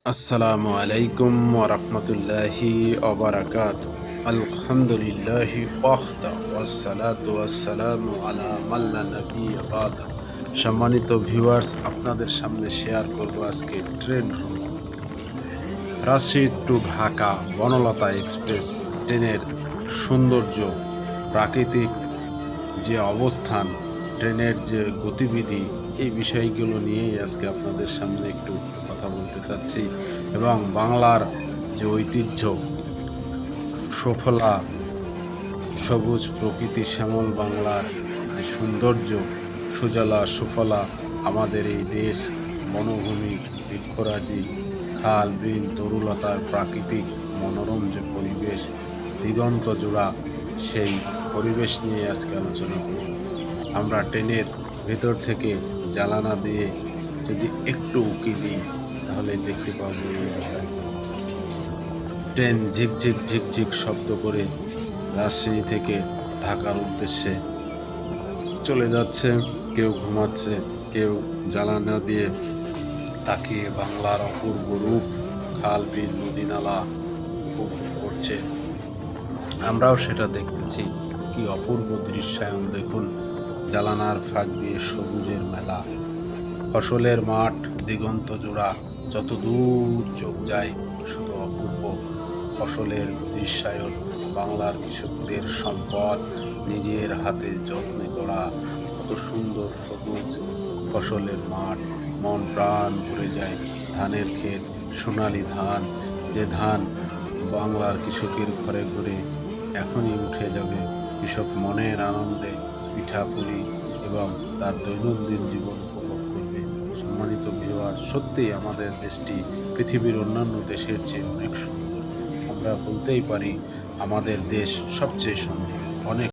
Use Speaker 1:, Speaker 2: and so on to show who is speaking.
Speaker 1: আসসালামু আলাইকুম ওয়া রাহমাতুল্লাহি ওয়া বারাকাতুহু। আলহামদুলিল্লাহি ওয়াহদা ওয়াসসালাতু ওয়াসসালামু আলা মান লা নাবিয়্যা বাদা। সম্মানিত ভিউয়ার্স, আপনাদের সামনে শেয়ার করব আজকে ট্রেন ভ্রমণ। রাজশাহী টু ঢাকা বনলতা এক্সপ্রেস ট্রেনের সৌন্দর্য, প্রাকৃতিক যে অবস্থান, ট্রেনের যে গতিবিধি, এই বিষয়গুলো নিয়েই আজকে আপনাদের সামনে একটু কথা বলতে চাচ্ছি। এবং বাংলার যে ঐতিহ্য, সুফলা সবুজ প্রকৃতি, শ্যামল বাংলার যে সৌন্দর্য, সুজলা সুফলা আমাদের এই দেশ, বনভূমি, বৃক্ষরাজি, খাল বিল, তরুলতার প্রাকৃতিক মনোরম যে পরিবেশ, দিগন্ত জোড়া, সেই পরিবেশ নিয়ে আজকে আলোচনা করব। আমরা ট্রেনের ভেতর থেকে জ্বালানা দিয়ে যদি একটু উঁকি দিই, তাহলে দেখতে পাবো এই বিষয়গুলো। ট্রেন ঝিকঝিক ঝিকঝিক শব্দ করে রাজশাহী থেকে ঢাকার উদ্দেশ্যে চলে যাচ্ছে। কেউ ঘুমাচ্ছে, কেউ জ্বালানা দিয়ে তাকিয়ে বাংলার অপূর্ব রূপ, খাল বিল নদী নালা উপভোগ করছে। আমরাও সেটা দেখতেছি। কি অপূর্ব দৃশ্যায়ন দেখুন! জালানার ফাঁক দিয়ে সবুজের মেলা, ফসলের মাঠ, দিগন্ত জোড়া, যত দূর চোখ যায় শুধু অপূর্ব ফসলের দৃশ্যায়ন। বাংলার কৃষকদের সম্পদ, নিজের হাতে যত্নে গড়া কত সুন্দর সবুজ ফসলের মাঠ, মন প্রাণ ভরে যায়। ধানের ক্ষেত, সোনালি ধান, যে ধান বাংলার কৃষকের ঘরে ঘরে এখনই উঠে যাবে। কৃষক মনের আনন্দে পিঠাপুলি এবং তার দৈনন্দিন জীবন উপভোগ করবে। সম্মানিত ভিউয়ার, সত্যিই আমাদের দেশটি পৃথিবীর অন্যান্য দেশের চেয়ে অনেক সুন্দর। আমরা বলতেই পারি আমাদের দেশ সবচেয়ে সুন্দর। অনেক